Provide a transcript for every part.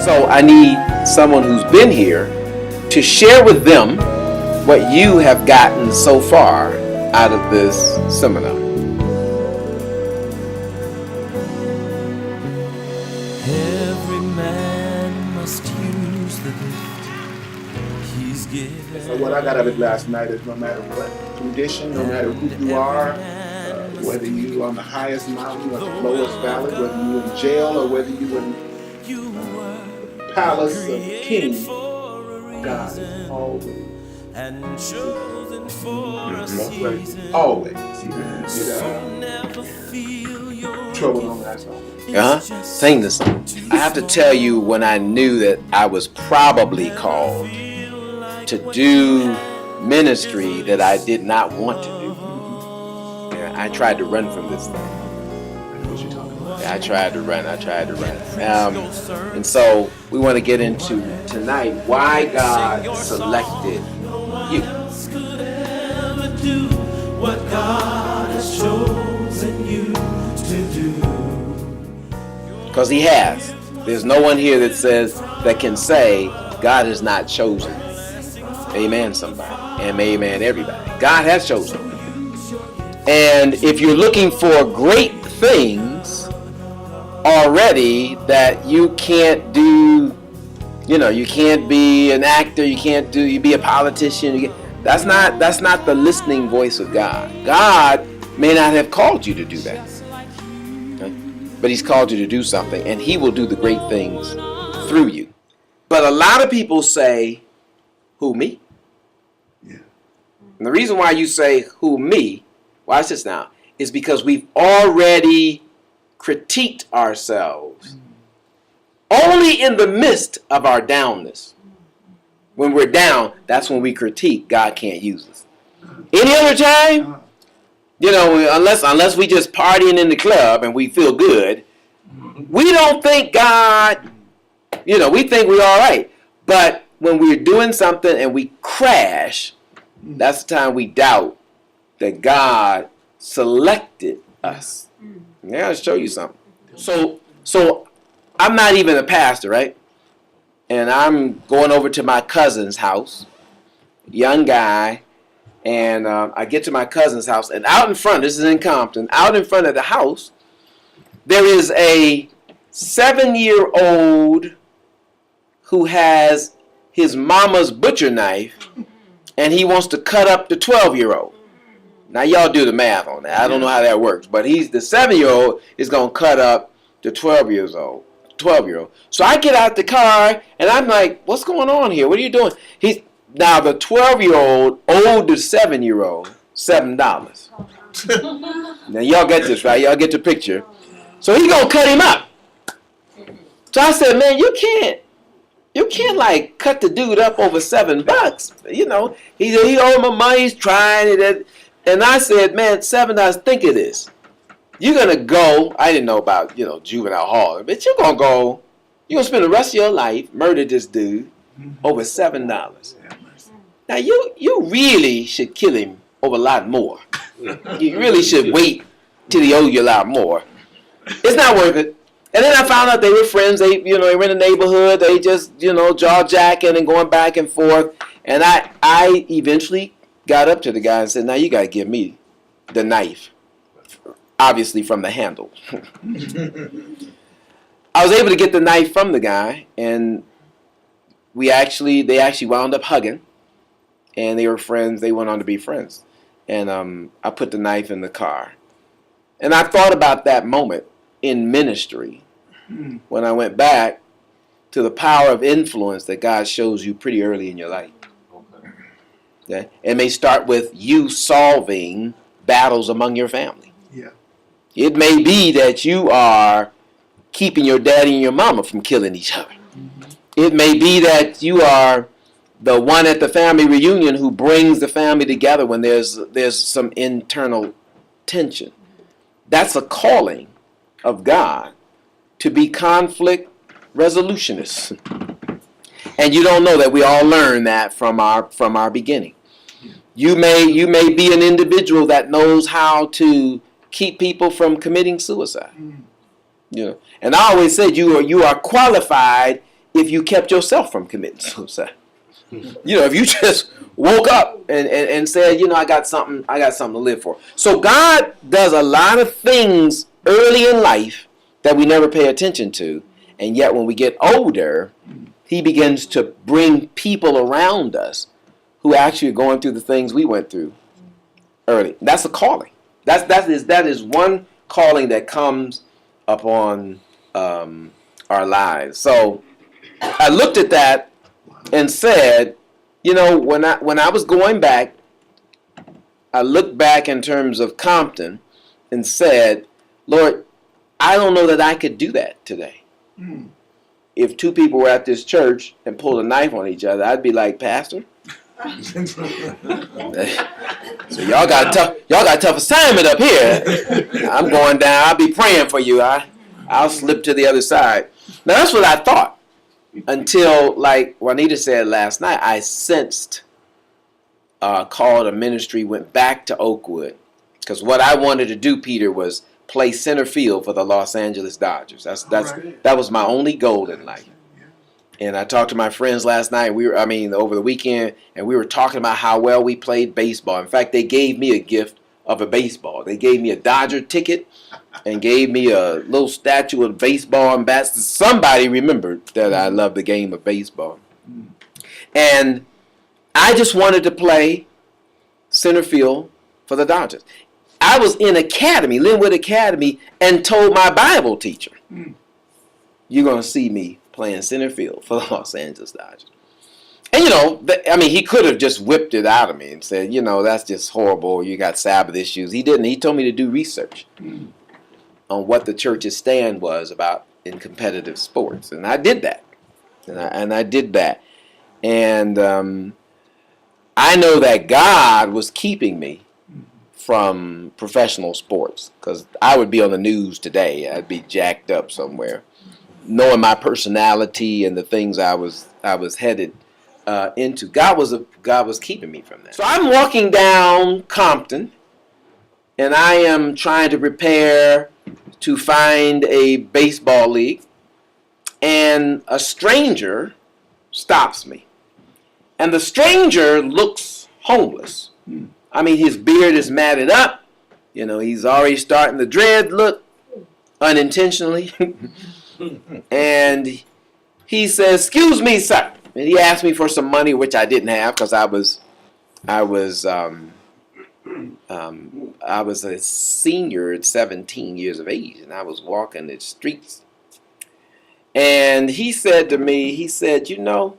So I need someone who's been here to share with them what you have gotten so far out of this seminar. Every man must use the gift he's given. So what I got out of it last night is no matter what condition, no matter who you are, whether you on the highest mountain or the lowest valley, whether you in jail or whether you in the palace of the king, God is always and chosen for a always. season. Always. Never feel your Trouble on that song. Sing this song. I have to tell you, when I knew that I was probably called to do ministry that I did not want to do, I tried to run from this thing. What you talking about? I tried to run. And so we want to get into tonight why God selected you. could ever do what God has chosen you to do. Because He has. There's no one here that can say God has not chosen. Amen, somebody. And amen, everybody. God has chosen. And if you're looking for great things already that you can't do, you can't be an actor, you be a politician. That's not the listening voice of God. God may not have called you to do that. Okay? But He's called you to do something, and He will do the great things through you. But a lot of people say, who, me? Yeah. And the reason why you say, who, me, watch this now, is because we've already critiqued ourselves only in the midst of our downness. When we're down, that's when we critique God can't use us. Any other time, unless we just partying in the club and we feel good, we don't think God, we think we're all right. But when we're doing something and we crash, that's the time we doubt that God selected us. Yeah, I'll show you something. So I'm not even a pastor, right? And I'm going over to my cousin's house, young guy, and I get to my cousin's house, and out in front, this is in Compton, out in front of the house, there is a 7-year-old who has his mama's butcher knife, and he wants to cut up the 12-year-old. Now, y'all do the math on that. I don't know how that works, but the 7-year-old is going to cut up the 12-year-old. So I get out the car, and I'm like, what's going on here? What are you doing? Now, the 12-year-old owed the 7-year-old $7. Now, y'all get this, right? Y'all get the picture. So he going to cut him up. So I said, man, you can't like cut the dude up over $7. He owed my money, he's trying it. And I said, man, $7, think of this. You're going to go, I didn't know about, juvenile hall, but you're going to spend the rest of your life, murder this dude over $7. Now, you really should kill him over a lot more. You really should wait till he owes you a lot more. It's not worth it. And then I found out they were friends. They were in the neighborhood. They just, jaw-jacking and going back and forth. And I eventually got up to the guy and said, now you got to give me the knife. Obviously from the handle. I was able to get the knife from the guy, and they actually wound up hugging, and they were friends. They went on to be friends. And I put the knife in the car. And I thought about that moment in ministry when I went back to the power of influence that God shows you pretty early in your life. Okay? It may start with you solving battles among your family. Yeah. It may be that you are keeping your daddy and your mama from killing each other. It may be that you are the one at the family reunion who brings the family together when there's some internal tension. That's a calling of God to be conflict resolutionists. And you don't know that. We all learn that from our beginning. You may be an individual that knows how to keep people from committing suicide. And I always said you are qualified if you kept yourself from committing suicide. You know, if you just woke up and said, you know, I got something to live for. So God does a lot of things early in life that we never pay attention to. And yet when we get older, he begins to bring people around us who actually are going through the things we went through early. That's a calling. That is one calling that comes upon our lives. So I looked at that and said, you know, when I was going back, I looked back in terms of Compton and said, Lord, I don't know that I could do that today. If two people were at this church and pulled a knife on each other, I'd be like, Pastor, so y'all got a tough assignment up here. I'm going down. I'll be praying for you. I'll slip to the other side. Now that's what I thought until, like Juanita said last night, I sensed called a ministry, went back to Oakwood, because what I wanted to do, Peter, was play center field for the Los Angeles Dodgers. That was my only goal in life. And I talked to my friends last night. Over the weekend, and we were talking about how well we played baseball. In fact, they gave me a gift of a baseball. They gave me a Dodger ticket and gave me a little statue of baseball and bats. Somebody remembered that I love the game of baseball. And I just wanted to play center field for the Dodgers. I was in Linwood Academy, and told my Bible teacher, you're going to see me playing center field for the Los Angeles Dodgers. And, you know, he could have just whipped it out of me and said, you know, that's just horrible. You got Sabbath issues. He didn't. He told me to do research on what the church's stand was about in competitive sports. And I did that. And I did that. And I know that God was keeping me from professional sports, because I would be on the news today. I'd be jacked up somewhere, knowing my personality and the things I was headed into. God was keeping me from that. So I'm walking down Compton, and I am trying to prepare to find a baseball league, and a stranger stops me, and the stranger looks homeless. His beard is matted up. You know, he's already starting the dread look unintentionally. And he says, "Excuse me, sir." And he asked me for some money, which I didn't have, because I was a senior at 17 years of age, and I was walking the streets. And he said to me, you know,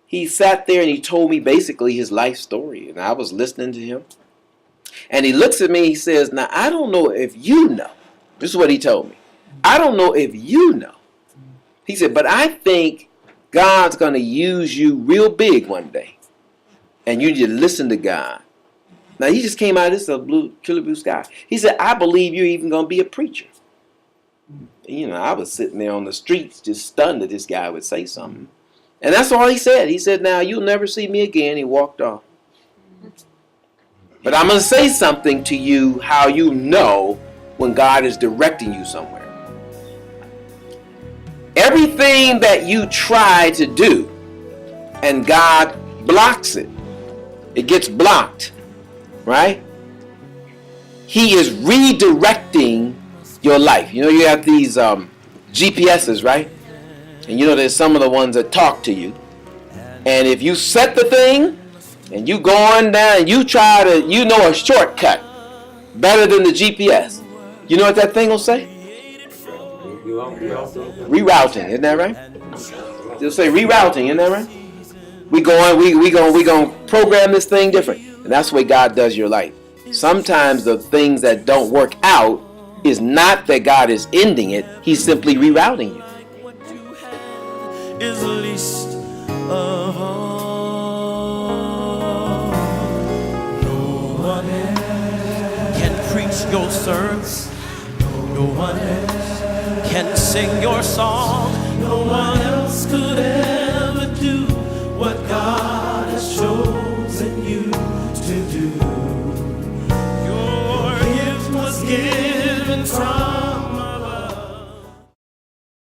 he sat there and he told me basically his life story, and I was listening to him. And he looks at me, he says, now I don't know if you know. This is what he told me. I don't know if you know. He said, but I think God's going to use you real big one day. And you need to listen to God. Now he just came out of this killer blue sky. He said, I believe you're even going to be a preacher. You know, I was sitting there on the streets just stunned that this guy would say something. And that's all he said. He said, now you'll never see me again. He walked off. But I'm going to say something to you, how you know when God is directing you somewhere. Everything that you try to do and God blocks it, it gets blocked, right? He is redirecting your life. You know, you have these GPSs, right? And you know, there's some of the ones that talk to you. And if you set the thing and you go on down and you try to, you know, a shortcut better than the GPS, you know what that thing will say? Rerouting, isn't that right? It'll say rerouting, isn't that right? We going to program this thing different. And that's the way God does your life. Sometimes the things that don't work out is not that God is ending it. He's simply rerouting you. Is least of all. No one can preach your sermons. No one can sing your song. No one else could ever do what God